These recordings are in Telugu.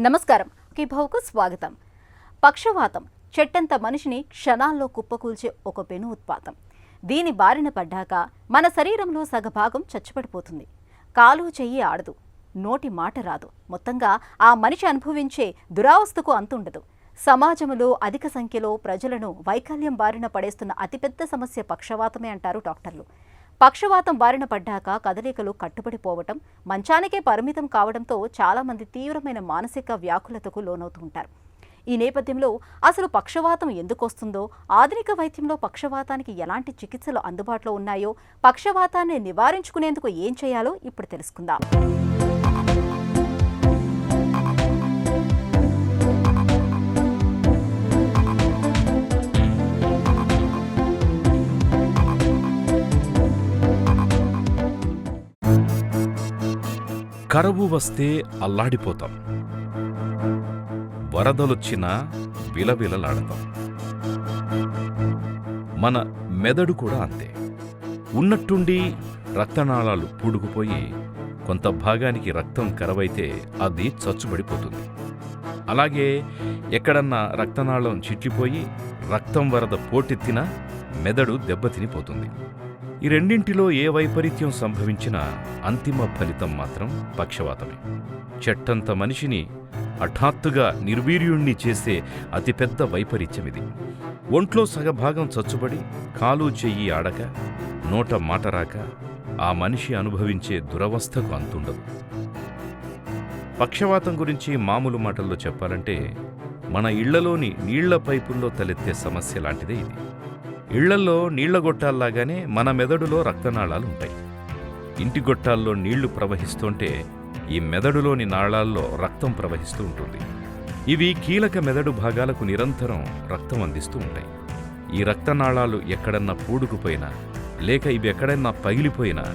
నమస్కారం. కిభౌకు స్వాగతం. పక్షవాతం చెట్టంత మనిషిని క్షణాల్లో కుప్పకూల్చే ఒక పెను ఉత్పాతం. దీని బారిన పడ్డాక మన శరీరంలో సగభాగం చచ్చిపడిపోతుంది. కాలు చెయ్యి ఆడదు, నోటి మాట రాదు. మొత్తంగా ఆ మనిషి అనుభవించే దురావస్థకు అంతుండదు. సమాజంలో అధిక సంఖ్యలో ప్రజలను వైకల్యం బారిన పడేస్తున్న అతిపెద్ద సమస్య పక్షవాతమే అంటారు డాక్టర్లు. పక్షవాతం బారిన పడ్డాక కదలికలు కట్టుబడిపోవటం, మంచానికే పరిమితం కావడంతో చాలామంది తీవ్రమైన మానసిక వ్యాకులతకు లోనవుతుంటారు. ఈ నేపథ్యంలో అసలు పక్షవాతం ఎందుకు వస్తుందో, ఆధునిక వైద్యంలో పక్షవాతానికి ఎలాంటి చికిత్సలు అందుబాటులో ఉన్నాయో, పక్షవాతాన్ని నివారించుకునేందుకు ఏం చేయాలో ఇప్పుడు తెలుసుకుందాం. కరువు వస్తే అల్లాడిపోతాం, వరదలొచ్చినా విలవిలలాడతాం. మన మెదడు కూడా అంతే. ఉన్నట్టుండి రక్తనాళాలు పూడుకుపోయి కొంత భాగానికి రక్తం కరవైతే అది చచ్చుబడిపోతుంది. అలాగే ఎక్కడన్నా రక్తనాళం చిట్లిపోయి రక్తం వరద పోటెత్తినా మెదడు దెబ్బతినిపోతుంది. ఈ రెండింటిలో ఏ వైపరీత్యం సంభవించినా అంతిమ ఫలితం మాత్రం పక్షవాతమే. చెట్టంత మనిషిని హఠాత్తుగా నిర్వీర్యుణ్ణి చేసే అతిపెద్ద వైపరీత్యమిది. ఒంట్లో సగభాగం చచ్చుబడి కాలు చెయ్యి ఆడక, నోట మాట రాక ఆ మనిషి అనుభవించే దురవస్థకు అంతుండదు. పక్షవాతం గురించి మామూలు మాటల్లో చెప్పాలంటే మన ఇళ్లలోని నీళ్ల పైపుల్లో తలెత్తే సమస్య లాంటిదే ఇది. ఇళ్లల్లో నీళ్ల గొట్టాల్లాగానే మన మెదడులో రక్తనాళాలుంటాయి. ఇంటి గొట్టాల్లో నీళ్లు ప్రవహిస్తుంటే ఈ మెదడులోని నాళాల్లో రక్తం ప్రవహిస్తూ ఉంటుంది. ఇవి కీలక మెదడు భాగాలకు నిరంతరం రక్తం అందిస్తూ ఉంటాయి. ఈ రక్తనాళాలు ఎక్కడన్నా పూడుకుపోయినా లేక ఇవి ఎక్కడన్నా పగిలిపోయినా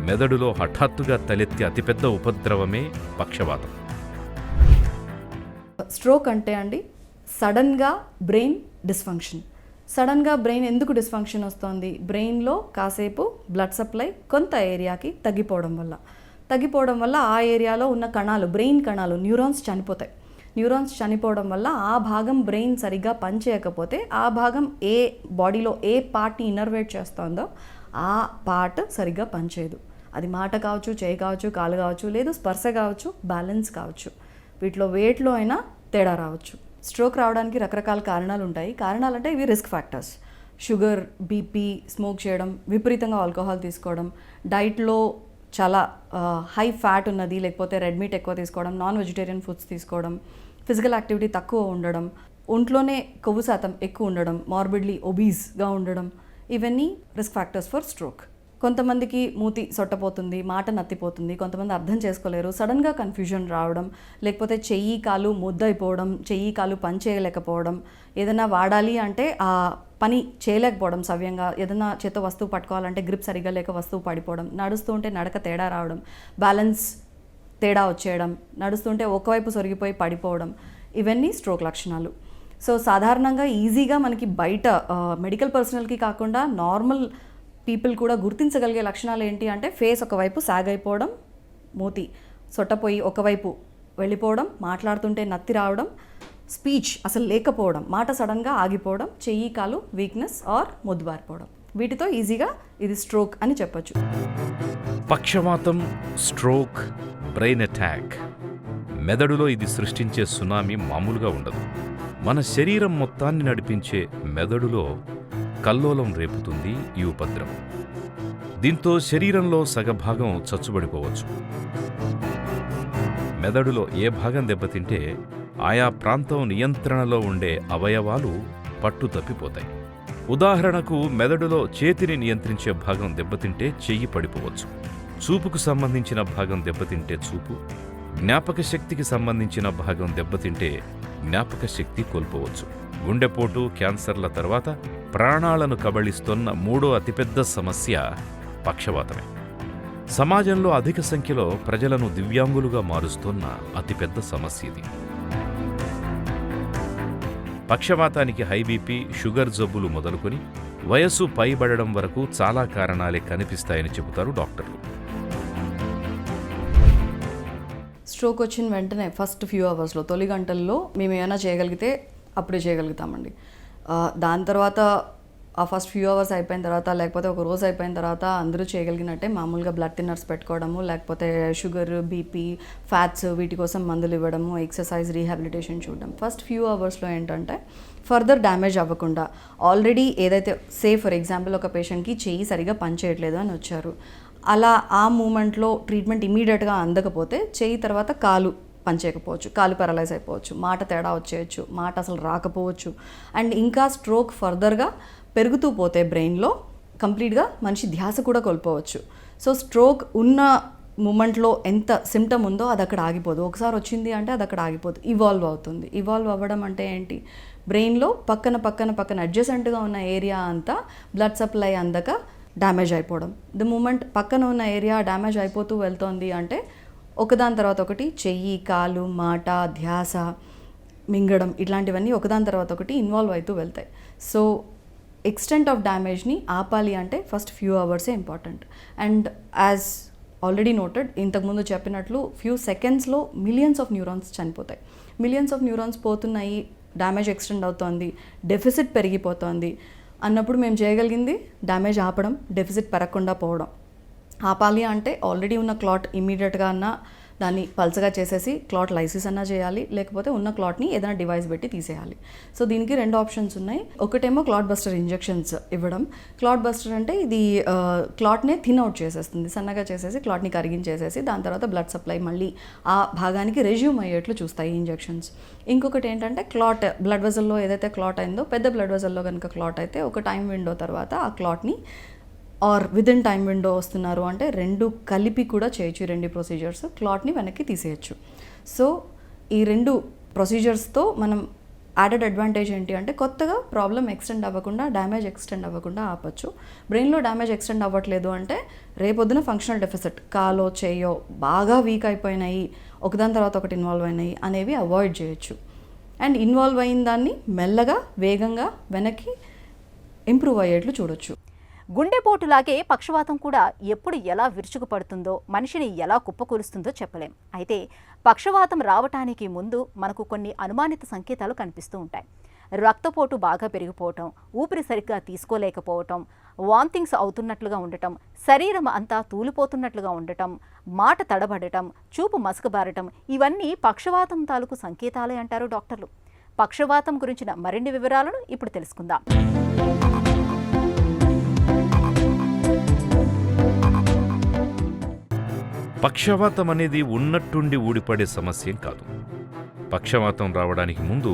మెదడులో హఠాత్తుగా తలెత్తే అతిపెద్ద ఉపద్రవమే పక్షవాతం. స్ట్రోక్ అంటే అండి సడన్గా బ్రెయిన్ డిస్ఫంక్షన్. సడన్గా బ్రెయిన్ ఎందుకు డిస్ఫంక్షన్ వస్తుంది? బ్రెయిన్లో కాసేపు బ్లడ్ సప్లై కొంత ఏరియాకి తగ్గిపోవడం వల్ల ఆ ఏరియాలో ఉన్న కణాలు, బ్రెయిన్ కణాలు, న్యూరాన్స్ చనిపోతాయి. న్యూరాన్స్ చనిపోవడం వల్ల ఆ భాగం బ్రెయిన్ సరిగ్గా పనిచేయకపోతే ఆ భాగం ఏ బాడీలో ఏ పార్ట్ని ఇన్నర్వేట్ చేస్తుందో ఆ పార్ట్ సరిగ్గా పనిచేయదు. అది మాట కావచ్చు, చేయి కావచ్చు, కాలు కావచ్చు, లేదు స్పర్శ కావచ్చు, బ్యాలెన్స్ కావచ్చు. వీటిలో వేట్లో అయినా తేడా రావచ్చు. స్ట్రోక్ రావడానికి రకరకాల కారణాలు ఉంటాయి. కారణాలంటే ఇవి risk factors. Sugar, BP, smoke చేయడం, విపరీతంగా ఆల్కహాల్ తీసుకోవడం, డైట్లో చాలా హై ఫ్యాట్ ఉన్నది లేకపోతే రెడ్ మీట్ ఎక్కువ తీసుకోవడం, నాన్ వెజిటేరియన్ ఫుడ్స్ తీసుకోవడం, ఫిజికల్ యాక్టివిటీ తక్కువ ఉండడం, ఒంట్లోనే కొవ్వు శాతం ఎక్కువ ఉండడం, మార్బిడ్లీ ఒబీస్గా ఉండడం, ఇవన్నీ రిస్క్ ఫ్యాక్టర్స్ ఫర్ స్ట్రోక్. కొంతమందికి మూతి సొట్టపోతుంది, మాట నత్తిపోతుంది, కొంతమంది అర్థం చేసుకోలేరు, సడన్గా కన్ఫ్యూజన్ రావడం, లేకపోతే చెయ్యి కాలు ముద్దయిపోవడం, చెయ్యి కాలు పని చేయలేకపోవడం, ఏదైనా వాడాలి అంటే ఆ పని చేయలేకపోవడం సవ్యంగా, ఏదైనా చేత వస్తువు పట్టుకోవాలంటే గ్రిప్ సరిగా లేక వస్తువు పడిపోవడం, నడుస్తూ ఉంటే నడక తేడా రావడం, బ్యాలెన్స్ తేడా వచ్చేయడం, నడుస్తుంటే ఒకవైపు సొరిగిపోయి పడిపోవడం, ఇవన్నీ స్ట్రోక్ లక్షణాలు. సో సాధారణంగా ఈజీగా మనకి బయట మెడికల్ పర్సనల్కి కాకుండా నార్మల్ పీపుల్ కూడా గుర్తించగలిగే లక్షణాలు ఏంటి అంటే ఫేస్ ఒకవైపు సాగ్ అయిపోవడం, మూతి సొట్టపోయి ఒకవైపు వెళ్ళిపోవడం, మాట్లాడుతుంటే నత్తి రావడం, స్పీచ్ అసలు లేకపోవడం, మాట సడన్గా ఆగిపోవడం, చెయ్యి కాలు వీక్నెస్ ఆర్ మొద్దుబారిపోవడం. వీటితో ఈజీగా ఇది స్ట్రోక్ అని చెప్పొచ్చు. పక్షవాతం, స్ట్రోక్, బ్రెయిన్ అటాక్, మెదడులో ఇది సృష్టించే సునామీ మామూలుగా ఉండదు. మన శరీరం మొత్తాన్ని నడిపించే మెదడులో కల్లోలం రేపుతుంది ఈ ఉపద్రవం. దీంతో శరీరంలో సగభాగం చచ్చుబడిపోవచ్చు. మెదడులో ఏ భాగం దెబ్బతింటే ఆయా ప్రాంతం నియంత్రణలో ఉండే అవయవాలు పట్టు తప్పిపోతాయి. ఉదాహరణకు మెదడులో చేతిని నియంత్రించే భాగం దెబ్బతింటే చెయ్యి పడిపోవచ్చు. చూపుకు సంబంధించిన భాగం దెబ్బతింటే చూపు, జ్ఞాపక శక్తికి సంబంధించిన భాగం దెబ్బతింటే జ్ఞాపక శక్తి కోల్పోవచ్చు. గుండెపోటు, క్యాన్సర్ల తర్వాత ప్రాణాలను కబళిస్తున్న మూడో అతిపెద్ద సమస్య పక్షవాతమే. సమాజంలో అధిక సంఖ్యలో ప్రజలను దివ్యాంగులుగా మారుస్తున్న అతిపెద్ద సమస్య ఇది. పక్షవాతానికి హై బీపీ, షుగర్ జబ్బులు మొదలుకొని వయస్సు పైబడడం వరకు చాలా కారణాలే కనిపిస్తాయని చెబుతారు డాక్టర్లు. స్ట్రోక్ వచ్చిన వెంటనే ఫస్ట్ ఫ్యూ అవర్స్లో తొలి గంటల్లో మేము ఏమైనా చేయగలిగితే అప్పుడే చేయగలుగుతామండి. దాని తర్వాత ఆ ఫస్ట్ ఫ్యూ అవర్స్ అయిపోయిన తర్వాత లేకపోతే ఒక రోజు అయిపోయిన తర్వాత అందరూ చేయగలిగినట్టే మామూలుగా బ్లడ్ థిన్నర్స్ పెట్టుకోవడము, లేకపోతే షుగర్, బీపీ, ఫ్యాట్స్ వీటి కోసం మందులు ఇవ్వడము, ఎక్సర్సైజ్, రీహాబిలిటేషన్ చూడడం. ఫస్ట్ ఫ్యూ అవర్స్లో ఏంటంటే ఫర్దర్ డ్యామేజ్ అవ్వకుండా ఆల్రెడీ ఏదైతే ఫర్ ఎగ్జాంపుల్ ఒక పేషెంట్కి చెయ్యి సరిగా పనిచేయట్లేదు అని వచ్చారు, అలా ఆ మూమెంట్లో ట్రీట్మెంట్ ఇమీడియట్గా అందకపోతే చెయ్యి తర్వాత కాలు పనిచేయకపోవచ్చు, కాలు పారలైజ్ అయిపోవచ్చు, మాట తేడా వచ్చేయచ్చు, మాట అసలు రాకపోవచ్చు. అండ్ ఇంకా స్ట్రోక్ ఫర్దర్గా పెరుగుతూ పోతే బ్రెయిన్లో కంప్లీట్గా మనిషి ధ్యాస కూడా కోల్పోవచ్చు. సో స్ట్రోక్ ఉన్న మూమెంట్లో ఎంత సిమ్టమ్ ఉందో అది అక్కడ ఆగిపోదు. ఒకసారి వచ్చింది అంటే అది అక్కడ ఆగిపోదు, ఇవాల్వ్ అవుతుంది. ఇవాల్వ్ అవ్వడం అంటే ఏంటి? బ్రెయిన్లో పక్కన అడ్జసెంట్గా ఉన్న ఏరియా అంతా బ్లడ్ సప్లై అందక డ్యామేజ్ అయిపోవడం. ద మూమెంట్ పక్కన ఉన్న ఏరియా డ్యామేజ్ అయిపోతూ వెళ్తోంది అంటే ఒకదాని తర్వాత ఒకటి చెయ్యి, కాలు, మాట, ధ్యాస, మింగడం ఇట్లాంటివన్నీ ఒకదాని తర్వాత ఒకటి ఇన్వాల్వ్ అవుతూ వెళ్తాయి. సో ఎక్స్టెంట్ ఆఫ్ డ్యామేజ్ని ఆపాలి అంటే ఫస్ట్ ఫ్యూ అవర్సే important. And as already noted, ఇంతకుముందు చెప్పినట్లు ఫ్యూ సెకండ్స్లో మిలియన్స్ ఆఫ్ న్యూరాన్స్ చనిపోతాయి. మిలియన్స్ ఆఫ్ న్యూరాన్స్ పోతున్నాయి, డ్యామేజ్ ఎక్స్టెండ్ అవుతోంది, డెఫిసిట్ పెరిగిపోతోంది అన్నప్పుడు మేము చేయగలిగింది డ్యామేజ్ ఆపడం, డెఫిసిట్ పెరగకుండా పోవడం. ఆపాలి అంటే ఆల్రెడీ ఉన్న క్లాట్ ఇమీడియట్గా అన్నా దాన్ని పల్చగా చేసేసి క్లాట్ లైసిస్ అన్నా చేయాలి, లేకపోతే ఉన్న క్లాట్ని ఏదైనా డివైస్ పెట్టి తీసేయాలి. సో దీనికి 2 ఆప్షన్స్ ఉన్నాయి. ఒకటేమో క్లాట్ బస్టర్ ఇంజెక్షన్స్ ఇవ్వడం. క్లాట్ బస్టర్ అంటే ఇది క్లాట్నే థిన్ అవుట్ చేసేస్తుంది, సన్నగా చేసేసి క్లాట్ని కరిగించేసేసి దాని తర్వాత బ్లడ్ సప్లై మళ్ళీ ఆ భాగానికి రెజ్యూమ్ అయ్యేట్లు చూస్తాయి ఇంజెక్షన్స్. ఇంకొకటి ఏంటంటే క్లాట్ బ్లడ్ వెజల్లో ఏదైతే క్లాట్ అయిందో, పెద్ద బ్లడ్ వెజల్లో కనుక క్లాట్ అయితే ఒక టైం విండో తర్వాత ఆ క్లాట్ని ఆర్ విదిన్ టైం విండో వస్తున్నారు అంటే 2 కలిపి కూడా చేయొచ్చు. 2 ప్రొసీజర్స్ క్లాట్ని వెనక్కి తీసేయచ్చు. సో ఈ 2 ప్రొసీజర్స్తో మనం యాడెడ్ అడ్వాంటేజ్ ఏంటి అంటే కొత్తగా ప్రాబ్లం ఎక్స్టెండ్ అవ్వకుండా, డ్యామేజ్ ఎక్స్టెండ్ అవ్వకుండా ఆపచ్చు. బ్రెయిన్లో డ్యామేజ్ ఎక్స్టెండ్ అవ్వట్లేదు అంటే రేపొద్దున ఫంక్షనల్ డెఫిసిట్, కాలో చేయో బాగా వీక్ అయిపోయినాయి, ఒకదాని తర్వాత ఒకటి ఇన్వాల్వ్ అయినాయి అనేవి అవాయిడ్ చేయొచ్చు. అండ్ ఇన్వాల్వ్ అయిన దాన్ని మెల్లగా వేగంగా వెనక్కి ఇంప్రూవ్ అయ్యేట్లు చూడొచ్చు. గుండెపోటులాగే పక్షవాతం కూడా ఎప్పుడు ఎలా విరుచుకుపడుతుందో, మనిషిని ఎలా కుప్పకూలుస్తుందో చెప్పలేం. అయితే పక్షవాతం రావటానికి ముందు మనకు కొన్ని అనుమానిత సంకేతాలు కనిపిస్తూ ఉంటాయి. రక్తపోటు బాగా పెరిగిపోవటం, ఊపిరి సరిగ్గా తీసుకోలేకపోవటం, వాంతింగ్స్ అవుతున్నట్లుగా ఉండటం, శరీరం అంతా తూలిపోతున్నట్లుగా ఉండటం, మాట తడబడటం, చూపు మసకబారటం, ఇవన్నీ పక్షవాతం తాలూకు సంకేతాలే అంటారు డాక్టర్లు. పక్షవాతం గురించిన మరిన్ని వివరాలను ఇప్పుడు తెలుసుకుందాం. పక్షవాతం అనేది ఉన్నట్టుండి ఊడిపడే సమస్యేం కాదు. పక్షవాతం రావడానికి ముందు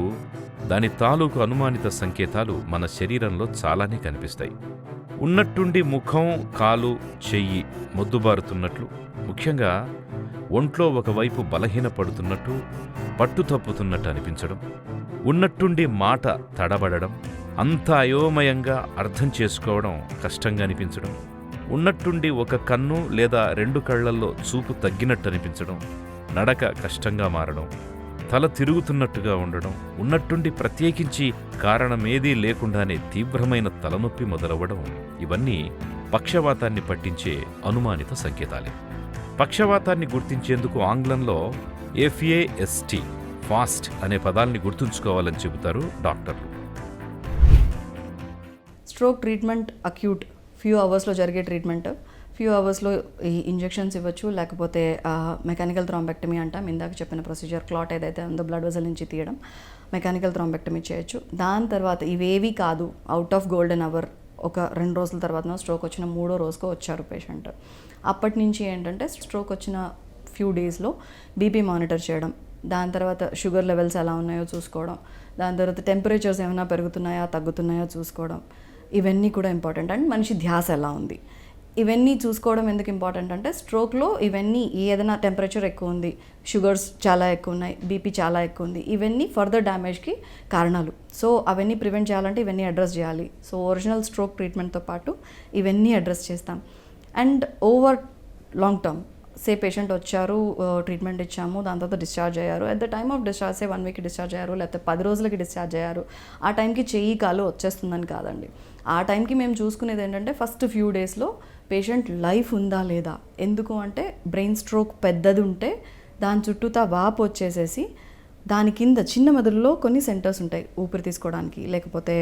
దాని తాలూకు అనుమానిత సంకేతాలు మన శరీరంలో చాలానే కనిపిస్తాయి. ఉన్నట్టుండి ముఖం, కాలు, చెయ్యి మొద్దుబారుతున్నట్లు, ముఖ్యంగా ఒంట్లో ఒకవైపు బలహీనపడుతున్నట్టు, పట్టు తప్పుతున్నట్టు అనిపించడం, ఉన్నట్టుండి మాట తడబడడం, అంతా అయోమయంగా అర్థం చేసుకోవడం కష్టంగా అనిపించడం, ఉన్నట్టుండి ఒక కన్ను లేదా 2 కళ్లల్లో చూపు తగ్గినట్టు అనిపించడం, నడక కష్టంగా మారడం, తల తిరుగుతున్నట్టుగా ఉండడం, ఉన్నట్టుండి ప్రత్యేకించి కారణమేదీ లేకుండానే తీవ్రమైన తలనొప్పి మొదలవ్వడం, ఇవన్నీ పక్షవాతాన్ని పట్టించే అనుమానిత సంకేతాలే. పక్షవాతాన్ని గుర్తించేందుకు ఆంగ్లంలో FAST ఫాస్ట్ అనే పదాల్ని గుర్తుంచుకోవాలని చెబుతారు డాక్టర్లు. స్ట్రోక్ ట్రీట్మెంట్ అక్యూట్ ఫ్యూ అవర్స్లో జరిగే ట్రీట్మెంట్. ఫ్యూ అవర్స్లో ఈ ఇంజెక్షన్స్ ఇవ్వచ్చు, లేకపోతే మెకానికల్ థ్రాంబెక్టమీ అంటాం. ఇందాక చెప్పిన ప్రొసీజర్ క్లాట్ ఏదైతే ఉందో బ్లడ్ వెజల్ నుంచి తీయడం, మెకానికల్ థ్రాంబెక్టమీ చేయొచ్చు. దాని తర్వాత ఇవేవి కాదు, అవుట్ ఆఫ్ గోల్డెన్ అవర్ ఒక 2 రోజుల తర్వాత స్ట్రోక్ వచ్చిన 3వ రోజుకో వచ్చారు పేషెంట్. అప్పటి నుంచి ఏంటంటే స్ట్రోక్ వచ్చిన ఫ్యూ డేస్లో బీపీ మానిటర్ చేయడం, దాని తర్వాత షుగర్ లెవెల్స్ ఎలా ఉన్నాయో చూసుకోవడం, దాని తర్వాత టెంపరేచర్స్ ఏమైనా పెరుగుతున్నాయా తగ్గుతున్నాయో చూసుకోవడం, ఇవన్నీ కూడా ఇంపార్టెంట్. అండ్ మనిషి ధ్యాస ఎలా ఉంది, ఇవన్నీ చూసుకోవడం ఎందుకు ఇంపార్టెంట్ అంటే స్ట్రోక్లో ఇవన్నీ ఏదైనా టెంపరేచర్ ఎక్కువ ఉంది, షుగర్స్ చాలా ఎక్కువ ఉన్నాయి, బీపీ చాలా ఎక్కువ ఉంది, ఇవన్నీ ఫర్దర్ డ్యామేజ్కి కారణాలు. సో అవన్నీ ప్రివెంట్ చేయాలంటే ఇవన్నీ అడ్రస్ చేయాలి. సో ఒరిజినల్ స్ట్రోక్ ట్రీట్మెంట్తో పాటు ఇవన్నీ అడ్రస్ చేస్తాం. And over long term patient వచ్చారు, ట్రీట్మెంట్ ఇచ్చాము, దాని తర్వాత డిశ్చార్జ్ అయ్యారు. At the time of discharge 1 వీక్కి డిశ్చార్జ్ అయ్యారు, లేకపోతే 10 రోజులకి డిశ్చార్జ్ అయ్యారు, ఆ టైంకి చెయ్యి కాలు వచ్చేస్తుందని కాదండి. ఆ టైంకి మేము చూసుకునేది ఏంటంటే ఫస్ట్ ఫ్యూ డేస్లో పేషెంట్ లైఫ్ ఉందా లేదా. ఎందుకు అంటే బ్రెయిన్ స్ట్రోక్ పెద్దది ఉంటే దాని చుట్టూతా వాపు వచ్చేసేసి దాని కింద చిన్న మెదడులో కొన్ని సెంటర్స్ ఉంటాయి, ఊపిరి తీసుకోవడానికి, లేకపోతే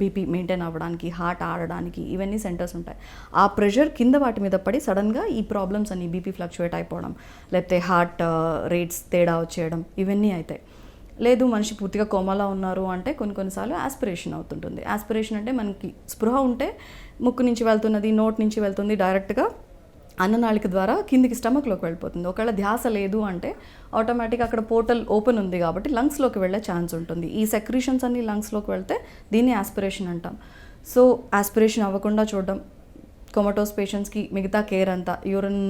బీపీ మెయింటైన్ అవ్వడానికి, హార్ట్ ఆడడానికి, ఇవన్నీ సెంటర్స్ ఉంటాయి. ఆ ప్రెషర్ కింద వాటి మీద పడి సడన్గా ఈ ప్రాబ్లమ్స్ అన్ని బీపీ ఫ్లక్చువేట్ అయిపోవడం, లేకపోతే హార్ట్ రేట్స్ తేడా వచ్చేయడం, ఇవన్నీ అవుతాయి. లేదు మనిషి పూర్తిగా కోమాలో ఉన్నారు అంటే కొన్నిసార్లు ఆస్పిరేషన్ అవుతుంటుంది. ఆస్పిరేషన్ అంటే మనకి స్పృహ ఉంటే ముక్కు నుంచి వెళ్తున్నది, నోట్ నుంచి వెళ్తుంది, డైరెక్ట్గా అన్ననాళిక ద్వారా కిందికి స్టమక్లోకి వెళ్ళిపోతుంది. ఒకవేళ ధ్యాస లేదు అంటే ఆటోమేటిక్గా అక్కడ పోర్టల్ ఓపెన్ ఉంది కాబట్టి లంగ్స్లోకి వెళ్ళే ఛాన్స్ ఉంటుంది. ఈ సెక్రీషన్స్ అన్ని లంగ్స్లోకి వెళ్తే దీన్ని ఆస్పిరేషన్ అంటాం. సో ఆస్పిరేషన్ అవ్వకుండా చూడడం, కొమటోస్ పేషెంట్స్కి మిగతా కేర్ అంతా, యూరిన్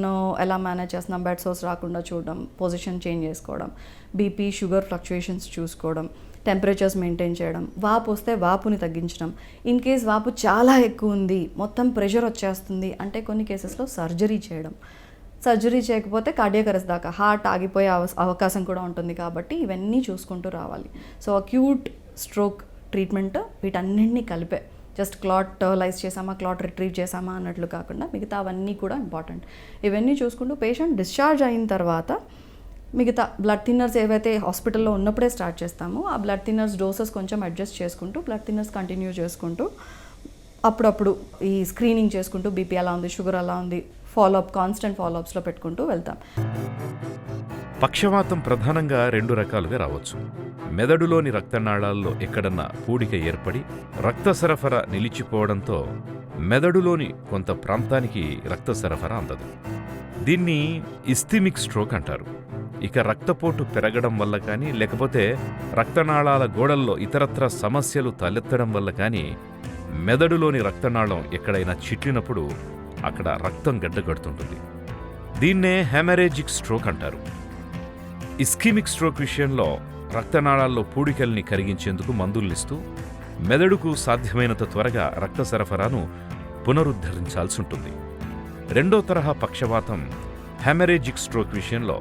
ఎలా మేనేజ్ చేస్తున్నాం, బెడ్ సోర్స్ రాకుండా చూడడం, పొజిషన్ చేంజ్ చేసుకోవడం, బీపీ షుగర్ ఫ్లక్చుయేషన్స్ చూసుకోవడం, టెంపరేచర్స్ మెయింటైన్ చేయడం, వాపు వస్తే వాపుని తగ్గించడం. ఇన్ కేస్ వాపు చాలా ఎక్కువ ఉంది, మొత్తం ప్రెషర్ వచ్చేస్తుంది అంటే కొన్ని కేసెస్లో సర్జరీ చేయడం. సర్జరీ చేయకపోతే కార్డియాక్ అరెస్ట్ దాకా, హార్ట్ ఆగిపోయే అవకాశం కూడా ఉంటుంది. కాబట్టి ఇవన్నీ చూసుకుంటూ రావాలి. సో అక్యూట్ స్ట్రోక్ ట్రీట్మెంట్ వీటన్నింటినీ కలిపే, జస్ట్ క్లాట్ లైజ్ చేసామా, క్లాట్ రిట్రీవ్ చేసామా అన్నట్లు కాకుండా మిగతా అవన్నీ కూడా ఇంపార్టెంట్. ఇవన్నీ చూసుకుంటూ పేషెంట్ డిశ్చార్జ్ అయిన తర్వాత మిగతా బ్లడ్ థిన్నర్స్ ఏవైతే హాస్పిటల్లో ఉన్నప్పుడే స్టార్ట్ చేస్తామో ఆ బ్లడ్ థిన్నర్స్ డోసెస్ కొంచెం అడ్జస్ట్ చేసుకుంటూ, బ్లడ్ థిన్నర్స్ కంటిన్యూ చేసుకుంటూ, అప్పుడప్పుడు ఈ స్క్రీనింగ్ చేసుకుంటూ బీపీ ఎలా ఉంది, షుగర్ ఎలా ఉంది, ఫాలోఅప్ కాన్స్టెంట్ ఫాలోఅప్స్లో పెట్టుకుంటూ వెళ్తాం. పక్షవాతం ప్రధానంగా 2 రకాలుగా రావచ్చు. మెదడులోని రక్తనాళాల్లో ఎక్కడన్నా పూడిక ఏర్పడి రక్త సరఫరా నిలిచిపోవడంతో మెదడులోని కొంత ప్రాంతానికి రక్త సరఫరా అందదు. దీన్ని ఇస్థిమిక్ స్ట్రోక్ అంటారు. ఇక రక్తపోటు పెరగడం వల్ల కానీ, లేకపోతే రక్తనాళాల గోడల్లో ఇతరత్ర సమస్యలు తలెత్తడం వల్ల కానీ మెదడులోని రక్తనాళం ఎక్కడైనా చిట్లినప్పుడు అక్కడ రక్తం గడ్డగడుతుంటుంది. దీన్నే హెమరేజిక్ స్ట్రోక్ అంటారు. ఇస్కిమిక్ స్ట్రోక్ విషయంలో రక్తనాళాల్లో పూడికల్ని కరిగించేందుకు మందుల్నిస్తూ మెదడుకు సాధ్యమైనంత త్వరగా రక్త సరఫరాను పునరుద్ధరించాల్సి ఉంటుంది. 2వ తరహా పక్షవాతం హెమరేజిక్ స్ట్రోక్ విషయంలో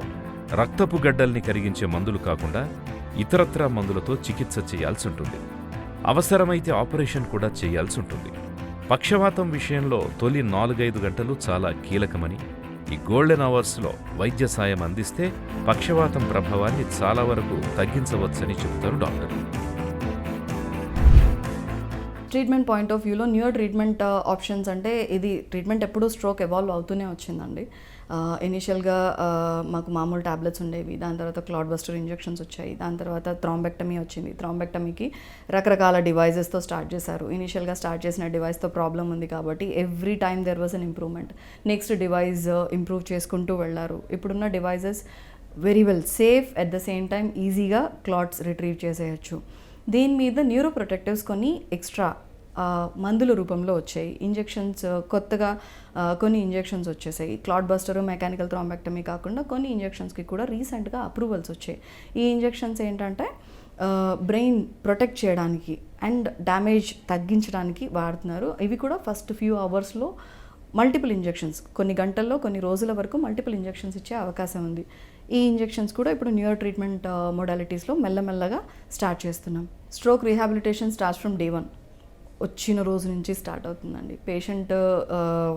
రక్తపు గడ్డల్ని కరిగించే మందులు కాకుండా ఇతరత్రా మందులతో చికిత్స చేయాల్సి ఉంటుంది. అవసరమైతే ఆపరేషన్ కూడా చేయాల్సి ఉంటుంది. పక్షవాతం విషయంలో తొలి 4-5 గంటలు చాలా కీలకమని, ఈ గోల్డెన్ అవర్స్లో వైద్య సాయం అందిస్తే పక్షవాతం ప్రభావాన్ని చాలా వరకు తగ్గించవచ్చని చెబుతారు డాక్టర్లు. ట్రీట్మెంట్ పాయింట్ ఆఫ్ వ్యూలో న్యూ ట్రీట్మెంట్ ఆప్షన్స్ అంటే ఇది ట్రీట్మెంట్ ఎప్పుడూ స్ట్రోక్ ఎవాల్వ్ అవుతూనే వచ్చిందండి. ఇనీషియల్గా మాకు మామూలు ట్యాబ్లెట్స్ ఉండేవి, దాని తర్వాత క్లాట్ బస్టర్ ఇంజెక్షన్స్ వచ్చాయి, దాని తర్వాత థ్రాంబెక్టమీ వచ్చింది. థ్రాంబెక్టమీకి రకరకాల డివైజెస్తో స్టార్ట్ చేశారు. ఇనీషియల్గా స్టార్ట్ చేసిన డివైస్తో ప్రాబ్లం ఉంది కాబట్టి every time there was an improvement. Next device improve చేసుకుంటూ వెళ్ళారు. ఇప్పుడున్న devices very well safe, at the same time ఈజీగా క్లాట్స్ రిట్రీవ్ చేసేయచ్చు. దీని మీద న్యూరో ప్రొటెక్టివ్స్ కొన్ని ఎక్స్ట్రా మందుల రూపంలో వచ్చాయి. ఇంజెక్షన్స్ కొత్తగా కొన్ని ఇంజెక్షన్స్ వచ్చేసాయి. క్లాట్ బస్టర్, మెకానికల్ థ్రాంబెక్టమీ కాకుండా కొన్ని ఇంజెక్షన్స్కి కూడా రీసెంట్గా అప్రూవల్స్ వచ్చాయి. ఈ ఇంజెక్షన్స్ ఏంటంటే బ్రెయిన్ ప్రొటెక్ట్ చేయడానికి అండ్ డ్యామేజ్ తగ్గించడానికి వాడుతున్నారు. ఇవి కూడా ఫస్ట్ ఫ్యూ అవర్స్లో మల్టిపుల్ ఇంజెక్షన్స్, కొన్ని గంటల్లో కొన్ని రోజుల వరకు మల్టిపుల్ ఇంజెక్షన్స్ ఇచ్చే అవకాశం ఉంది. ఈ ఇంజెక్షన్స్ కూడా ఇప్పుడు న్యూరో ట్రీట్మెంట్ మోడాలిటీస్లో మెల్లమెల్లగా స్టార్ట్ చేస్తున్నాం. Stroke rehabilitation starts from day 1, వచ్చిన రోజు నుంచి స్టార్ట్ అవుతుందండి. పేషెంట్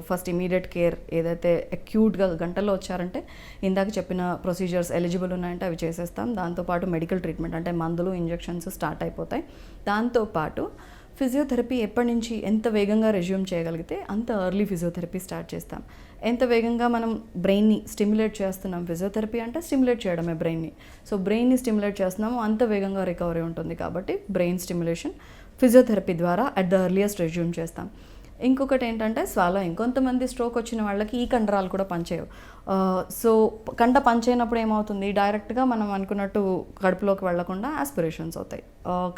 ఫస్ట్ ఇమీడియట్ కేర్ ఏదైతే అక్యూట్గా గంటల్లో వచ్చారంటే ఇందాక చెప్పిన ప్రొసీజర్స్ ఎలిజిబుల్ ఉన్నాయంటే అవి చేసేస్తాం. దాంతోపాటు మెడికల్ ట్రీట్మెంట్ అంటే మందులు, ఇంజెక్షన్స్ స్టార్ట్ అయిపోతాయి. దాంతోపాటు ఫిజియోథెరపీ ఎప్పటి నుంచి ఎంత వేగంగా రెజ్యూమ్ చేయగలిగితే అంత ఎర్లీ ఫిజియోథెరపీ స్టార్ట్ చేస్తాం. ఎంత వేగంగా మనం బ్రెయిన్ని స్టిమ్యులేట్ చేస్తున్నాం, ఫిజియోథెరపీ అంటే స్టిమ్యులేట్ చేయడమే బ్రెయిన్ని. సో బ్రెయిన్ని స్టిమ్యులేట్ చేస్తున్నాము, అంత వేగంగా రికవరీ ఉంటుంది. కాబట్టి బ్రెయిన్ స్టిమ్యులేషన్ ఫిజియోథెరపీ ద్వారా అట్ ద ఎర్లియస్ట్ రెజ్యూమ్ చేస్తాం. ఇంకొకటి ఏంటంటే స్వాలోయింగ్. కొంతమంది స్ట్రోక్ వచ్చిన వాళ్ళకి ఈ కండరాలు కూడా పనిచేయవు. సో కండ పనిచేయనప్పుడు ఏమవుతుంది, డైరెక్ట్గా మనం అనుకున్నట్టు కడుపులోకి వెళ్లకుండా ఆస్పిరేషన్స్ అవుతాయి,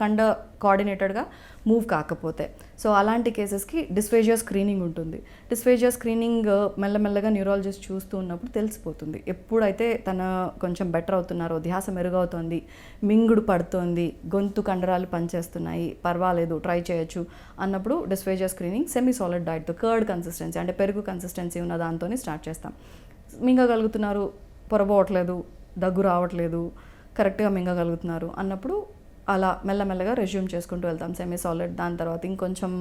కండ కోఆర్డినేటెడ్గా మూవ్ కాకపోతే. సో అలాంటి కేసెస్కి డిస్ఫేజియా స్క్రీనింగ్ ఉంటుంది. డిస్ఫేజియా స్క్రీనింగ్ మెల్లమెల్లగా న్యూరాలజిస్ట్ చూస్తూ ఉన్నప్పుడు తెలిసిపోతుంది. ఎప్పుడైతే తన కొంచెం బెటర్ అవుతున్నారో, ధ్యాస మెరుగవుతోంది, మింగుడు పడుతోంది, గొంతు కండరాలు పనిచేస్తున్నాయి, పర్వాలేదు ట్రై చేయొచ్చు అన్నప్పుడు డిస్ఫేజియా స్క్రీనింగ్ సెమీ సాలిడ్ డైట్తో, కర్డ్ కన్సిస్టెన్సీ అంటే పెరుగు కన్సిస్టెన్సీ ఉన్న దాంతోనే స్టార్ట్ చేస్తాం. మింగగలుగుతున్నారు, పొరబోవట్లేదు, దగ్గు రావట్లేదు, కరెక్ట్గా మింగగలుగుతున్నారు అన్నప్పుడు అలా మెల్లమెల్లగా రెజ్యూమ్ చేసుకుంటూ వెళ్తాం. సెమీ సాలిడ్, దాని తర్వాత ఇంకొంచెం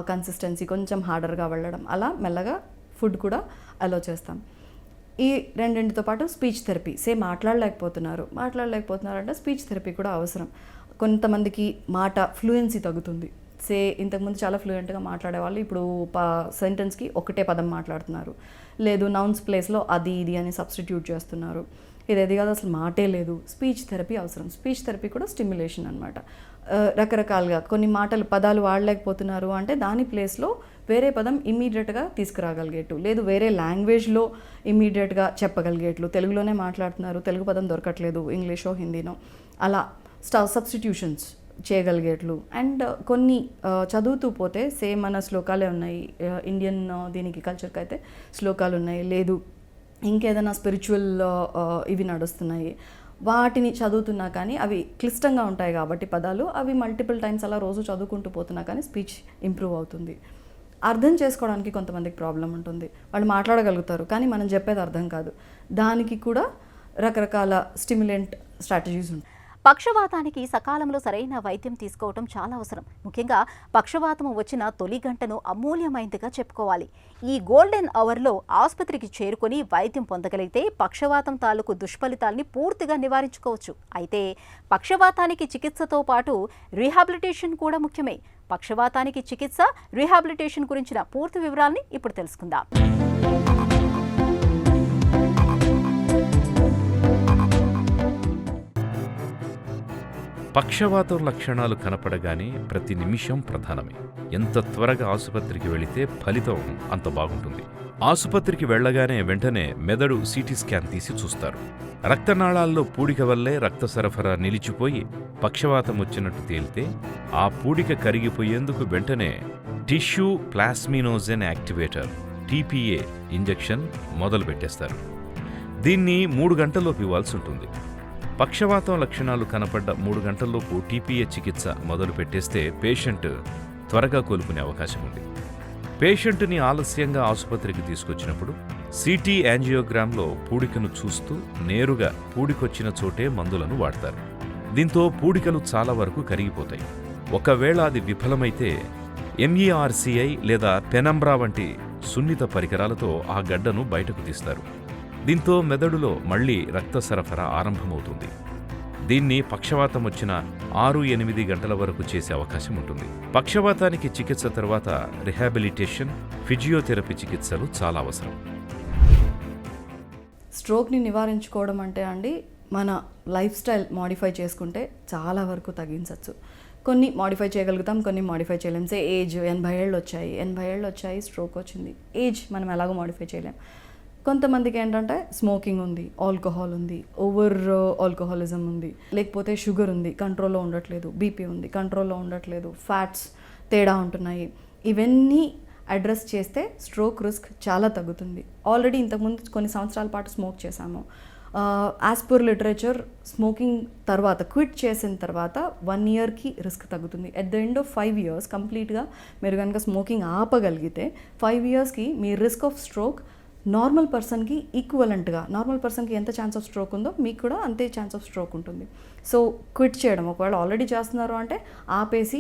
కన్సిస్టెన్సీ కొంచెం హార్డర్గా వెళ్ళడం, అలా మెల్లగా ఫుడ్ కూడా అలో చేస్తాం. ఈ రెండింటితో పాటు స్పీచ్ థెరపీ, మాట్లాడలేకపోతున్నారంటే స్పీచ్ థెరపీ కూడా అవసరం. కొంతమందికి మాట ఫ్లూయెన్సీ తగ్గుతుంది. ఇంతకుముందు చాలా ఫ్లూయెంట్గా మాట్లాడేవాళ్ళు ఇప్పుడు సెంటెన్స్కి ఒకటే పదం మాట్లాడుతున్నారు, లేదు నౌన్స్ ప్లేస్లో అది ఇది అని సబ్స్టిట్యూట్ చేస్తున్నారు. ఇది కాదు, అసలు మాటే లేదు. స్పీచ్ థెరపీ అవసరం. స్పీచ్ థెరపీ కూడా స్టిమ్యులేషన్ అనమాట. రకరకాలుగా కొన్ని పదాలు వాడలేకపోతున్నారు అంటే దాని ప్లేస్లో వేరే పదం ఇమ్మీడియట్గా తీసుకురాగలిగేటు, లేదు వేరే లాంగ్వేజ్లో ఇమ్మీడియట్గా చెప్పగలిగేట్లు. తెలుగులోనే మాట్లాడుతున్నారు, తెలుగు పదం దొరకట్లేదు, ఇంగ్లీషో హిందీనో, అలా సబ్స్టిట్యూషన్స్ చేయగలిగేట్లు. అండ్ కొన్ని చదువుతూ పోతే సేమ్ మన శ్లోకాలే ఉన్నాయి. ఇండియన్ దీనికి కల్చర్కి అయితే శ్లోకాలు ఉన్నాయి, లేదు ఇంకేదైనా స్పిరిచువల్ ఇవి నడుస్తున్నాయి. వాటిని చదువుతున్నా కానీ అవి క్లిష్టంగా ఉంటాయి కాబట్టి పదాలు, అవి మల్టిపుల్ టైమ్స్ అలా రోజు చదువుకుంటూ పోతున్నా కానీ స్పీచ్ ఇంప్రూవ్ అవుతుంది. అర్థం చేసుకోవడానికి కొంతమందికి ప్రాబ్లం ఉంటుంది. వాళ్ళు మాట్లాడగలుగుతారు కానీ మనం చెప్పేది అర్థం కాదు. దానికి కూడా రకరకాల స్టిమ్యులెంట్ స్ట్రాటజీస్ ఉంటాయి. పక్షవాతానికి సకాలంలో సరైన వైద్యం తీసుకోవటం చాలా అవసరం. ముఖ్యంగా పక్షవాతం వచ్చిన తొలి గంటను అమూల్యమైనదిగా చెప్పుకోవాలి. ఈ గోల్డెన్ అవర్లో ఆసుపత్రికి చేరుకొని వైద్యం పొందగలిగితే పక్షవాతం తాలూకు దుష్ఫలితాల్ని పూర్తిగా నివారించుకోవచ్చు. అయితే పక్షవాతానికి చికిత్సతో పాటు రీహాబిలిటేషన్ కూడా ముఖ్యమే. పక్షవాతానికి చికిత్స, రీహాబిలిటేషన్ గురించిన పూర్తి వివరాల్ని ఇప్పుడు తెలుసుకుందాం. పక్షవాతం లక్షణాలు కనపడగానే ప్రతి నిమిషం ప్రధానమే. ఎంత త్వరగా ఆసుపత్రికి వెళితే ఫలితం అంత బాగుంటుంది. ఆసుపత్రికి వెళ్లగానే వెంటనే మెదడు సిటీ స్కాన్ తీసి చూస్తారు. రక్తనాళాల్లో పూడిక వల్లే రక్త సరఫరా నిలిచిపోయి పక్షవాతం వచ్చినట్టు తేలితే ఆ పూడిక కరిగిపోయేందుకు వెంటనే tissue plasminogen activator TPA injection మొదలు పెట్టేస్తారు. దీన్ని 3 గంటల్లోపు ఇవ్వాల్సి ఉంటుంది. పక్షవాతం లక్షణాలు కనపడ్డ 3 గంటల్లోపు టీపీఏ చికిత్స మొదలు పెట్టేస్తే పేషెంట్ త్వరగా కోలుకునే అవకాశం ఉంది. పేషెంట్ని ఆలస్యంగా ఆసుపత్రికి తీసుకొచ్చినప్పుడు సిటీ యాంజియోగ్రామ్లో పూడికను చూస్తూ నేరుగా పూడికొచ్చిన చోటే మందులను వాడతారు. దీంతో పూడికలు చాలా వరకు కరిగిపోతాయి. ఒకవేళ అది విఫలమైతే ఎంఈఆర్సీఐ లేదా పెనంబ్రా వంటి సున్నిత పరికరాలతో ఆ గడ్డను బయటకు తీస్తారు. దీంతో మెదడులో మళ్లీ రక్త సరఫరా ఆరంభమవుతుంది. దీన్ని పక్షవాతం వచ్చిన 6-8 గంటల వరకు చేసే అవకాశం ఉంటుంది. పక్షవాతానికి చికిత్స తర్వాత రిహాబిలిటేషన్, ఫిజియోథెరపీ చికిత్సలు చాలా అవసరం. స్ట్రోక్ని నివారించుకోవడం అంటే అండి, మన లైఫ్ స్టైల్ మాడిఫై చేసుకుంటే చాలా వరకు తగ్గించవచ్చు. కొన్ని మాడిఫై చేయగలుగుతాం, కొన్ని మాడిఫై చేయలేం. ఏజ్ 80 ఏళ్ళు వచ్చాయి, స్ట్రోక్ వచ్చింది. ఏజ్ మనం ఎలాగో మాడిఫై చేయలేం. కొంతమందికి ఏంటంటే స్మోకింగ్ ఉంది, ఆల్కహాల్ ఉంది, ఓవర్ ఆల్కహాలిజం ఉంది, లేకపోతే షుగర్ ఉంది కంట్రోల్లో ఉండట్లేదు, బీపీ ఉంది కంట్రోల్లో ఉండట్లేదు, ఫ్యాట్స్ తేడా ఉంటున్నాయి. ఇవన్నీ అడ్రస్ చేస్తే స్ట్రోక్ రిస్క్ చాలా తగ్గుతుంది. ఆల్రెడీ ఇంతకుముందు కొన్ని సంవత్సరాల పాటు స్మోక్ చేశాము. యాజ్ పర్ లిటరేచర్ స్మోకింగ్ తర్వాత క్విట్ చేసిన తర్వాత 1 yearకి రిస్క్ తగ్గుతుంది. At the end of 5 years కంప్లీట్గా మీరు కనుక స్మోకింగ్ ఆపగలిగితే 5 yearsకి మీ రిస్క్ ఆఫ్ స్ట్రోక్ నార్మల్ పర్సన్కి ఈక్వలెంట్గా, నార్మల్ పర్సన్కి ఎంత ఛాన్స్ ఆఫ్ స్ట్రోక్ ఉందో మీకు కూడా అంతే ఛాన్స్ ఆఫ్ స్ట్రోక్ ఉంటుంది. సో క్విట్ చేయడం, ఒకవేళ ఆల్రెడీ చేస్తున్నారు అంటే ఆపేసి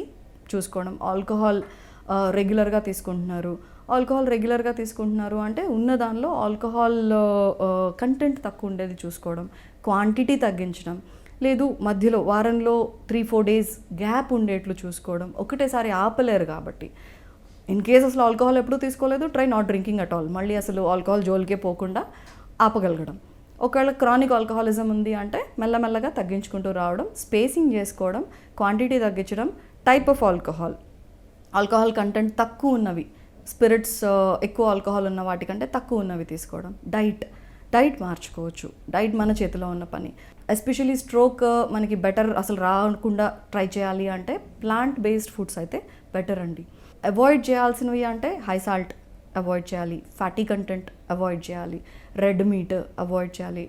చూసుకోవడం. ఆల్కహాల్ రెగ్యులర్గా తీసుకుంటున్నారు అంటే ఉన్న దానిలో ఆల్కహాల్ కంటెంట్ తక్కువ ఉండేది చూసుకోవడం, క్వాంటిటీ తగ్గించడం, లేదు మధ్యలో వారంలో 3-4 days గ్యాప్ ఉండేట్లు చూసుకోవడం. ఒకటేసారి ఆపలేరు కాబట్టి ఇన్ కేస్ అసలు ఆల్కహాల్ ఎప్పుడూ తీసుకోలేదు, try not drinking at all. మళ్ళీ అసలు ఆల్కహాల్ జోలికే పోకుండా ఆపగలగడం. ఒకవేళ క్రానిక్ ఆల్కహాలిజం ఉంది అంటే మెల్లమెల్లగా తగ్గించుకుంటూ రావడం, స్పేసింగ్ చేసుకోవడం, క్వాంటిటీ తగ్గించడం, టైప్ ఆఫ్ ఆల్కహాల్ కంటెంట్ తక్కువ ఉన్నవి, స్పిరిట్స్ ఎక్కువ ఆల్కహాల్ ఉన్న వాటికంటే తక్కువ ఉన్నవి తీసుకోవడం. డైట్ మార్చుకోవచ్చు. డైట్ మన చేతిలో ఉన్న పని. ఎస్పెషలీ స్ట్రోక్ మనకి బెటర్ అసలు రాకుండా ట్రై చేయాలి అంటే ప్లాంట్ బేస్డ్ ఫుడ్స్ అయితే బెటర్ అండి. అవాయిడ్ చేయాల్సినవి అంటే హై సాల్ట్ అవాయిడ్ చేయాలి, ఫ్యాటీ కంటెంట్ అవాయిడ్ చేయాలి, రెడ్ మీట్ అవాయిడ్ చేయాలి.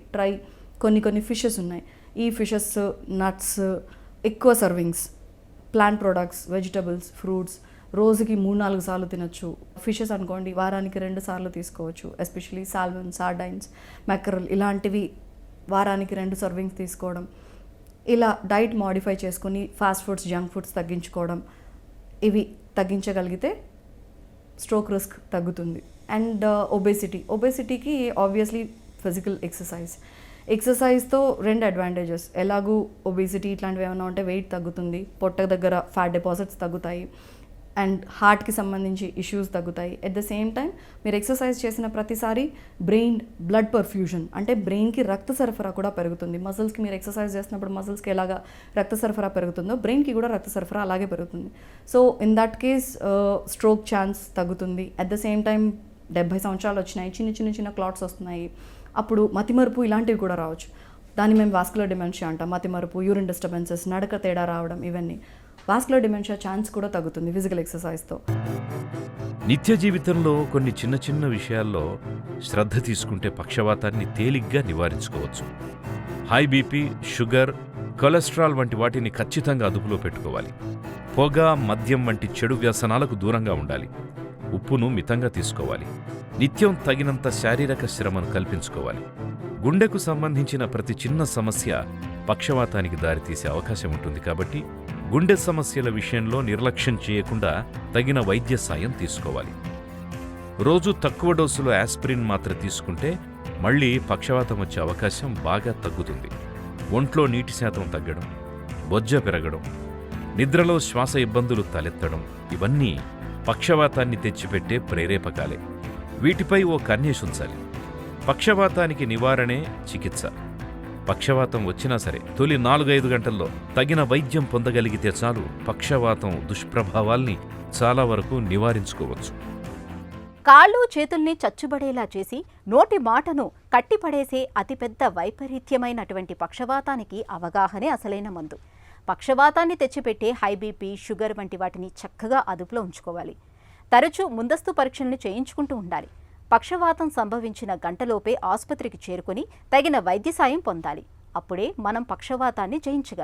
కొన్ని ఫిషెస్ ఉన్నాయి. ఈ ఫిషెస్, నట్స్, ఎక్కువ servings, plant products, vegetables, fruits రోజుకి 3-4 సార్లు తినొచ్చు. ఫిషెస్ అనుకోండి వారానికి 2 సార్లు తీసుకోవచ్చు. ఎస్పెషలీ సాల్మన్, సార్డైన్స్, మెకరల్ ఇలాంటివి వారానికి 2 సర్వింగ్స్ తీసుకోవడం. ఇలా డైట్ మాడిఫై చేసుకొని ఫాస్ట్ ఫుడ్స్, జంక్ ఫుడ్స్ తగ్గించుకోవడం, ఇవి తగ్గించగలిగితే స్ట్రోక్ రిస్క్ తగ్గుతుంది. అండ్ ఒబేసిటీకి ఆబ్వియస్లీ ఫిజికల్ ఎక్సర్సైజ్తో 2 అడ్వాంటేజెస్. ఎలాగూ ఒబేసిటీ ఇట్లాంటివి ఏమైనా ఉంటే వెయిట్ తగ్గుతుంది, పొట్ట దగ్గర ఫ్యాట్ డిపాజిట్స్ తగ్గుతాయి, అండ్ హార్ట్కి సంబంధించి ఇష్యూస్ తగ్గుతాయి. ఎట్ ద సేమ్ టైం మీరు ఎక్సర్సైజ్ చేసిన ప్రతిసారి బ్రెయిన్ బ్లడ్ పర్ఫ్యూజన్ అంటే బ్రెయిన్కి రక్త సరఫరా కూడా పెరుగుతుంది. మజిల్స్కి మీరు ఎక్సర్సైజ్ చేసినప్పుడు మజిల్స్కి ఎలాగా రక్త సరఫరా పెరుగుతుందో బ్రెయిన్కి కూడా రక్త సరఫరా అలాగే పెరుగుతుంది. So in that case stroke chance తగ్గుతుంది. అట్ ద సేమ్ టైం 70 సంవత్సరాలు వచ్చినాయి, చిన్న క్లాట్స్ వస్తున్నాయి, అప్పుడు మతిమరుపు ఇలాంటివి కూడా రావచ్చు. దాన్ని మేము వాస్కులర్ డిమెన్షియా అంటాం. మతిమరుపు, యూరిన్ డిస్టర్బెన్సెస్, నడక తేడా రావడం, ఇవన్నీ వాస్కులర్ డిమెన్షియా ఛాన్స్ కూడా తగ్గుతుంది ఫిజికల్ ఎక్సర్సైజ్తో. నిత్య జీవితంలో కొన్ని చిన్న విషయాల్లో శ్రద్ధ తీసుకుంటే పక్షవాతాన్ని తేలిగ్గా నివారించుకోవచ్చు. హై బీపీ, షుగర్, కొలెస్ట్రాల్ వంటి వాటిని ఖచ్చితంగా అదుపులో పెట్టుకోవాలి. పొగ, మద్యం వంటి చెడు వ్యసనాలకు దూరంగా ఉండాలి. ఉప్పును మితంగా తీసుకోవాలి. నిత్యం తగినంత శారీరక శ్రమను కల్పించుకోవాలి. గుండెకు సంబంధించిన ప్రతి చిన్న సమస్య పక్షవాతానికి దారితీసే అవకాశం ఉంటుంది కాబట్టి గుండె సమస్యల విషయంలో నిర్లక్ష్యం చేయకుండా తగిన వైద్య సాయం తీసుకోవాలి. రోజు తక్కువ డోసులో యాస్పిరిన్ మాత్ర తీసుకుంటే మళ్ళీ పక్షవాతం వచ్చే అవకాశం బాగా తగ్గుతుంది. ఒంట్లో నీటి శాతం తగ్గడం, బొజ్జ పెరగడం, నిద్రలో శ్వాస ఇబ్బందులు తలెత్తడం ఇవన్నీ పక్షవాతాన్ని తెచ్చిపెట్టే ప్రేరేపకాలే. వీటిపై ఓ కన్నేసుంచాలి. పక్షవాతానికి నివారణే చికిత్స. పక్షవాతం వచ్చినా సరే తొలి 4-5 గంటల్లో తగిన వైద్యం పొందగలిగితే చాలు పక్షవాతం దుష్ప్రభావాల్ని చాలా వరకు నివారించుకోవచ్చు. కాళ్ళు చేతుల్ని చచ్చుబడేలా చేసి నోటి మాటను కట్టిపడేసే అతిపెద్ద వైపరీత్యమైనటువంటి పక్షవాతానికి అవగాహనే అసలైన మందు. పక్షవాతాన్ని తెచ్చిపెట్టే హై బీపీ, షుగర్ వంటి వాటిని చక్కగా అదుపులో ఉంచుకోవాలి. తరచూ ముందస్తు పరీక్షలను చేయించుకుంటూ ఉండాలి. పక్షవాతం సంభవించిన గంటలోపే ఆసుపత్రికి చేరుకుని తగిన వైద్య సాయం పొందాలి. అప్పుడే మనం పక్షవాతాన్ని జయించగలం.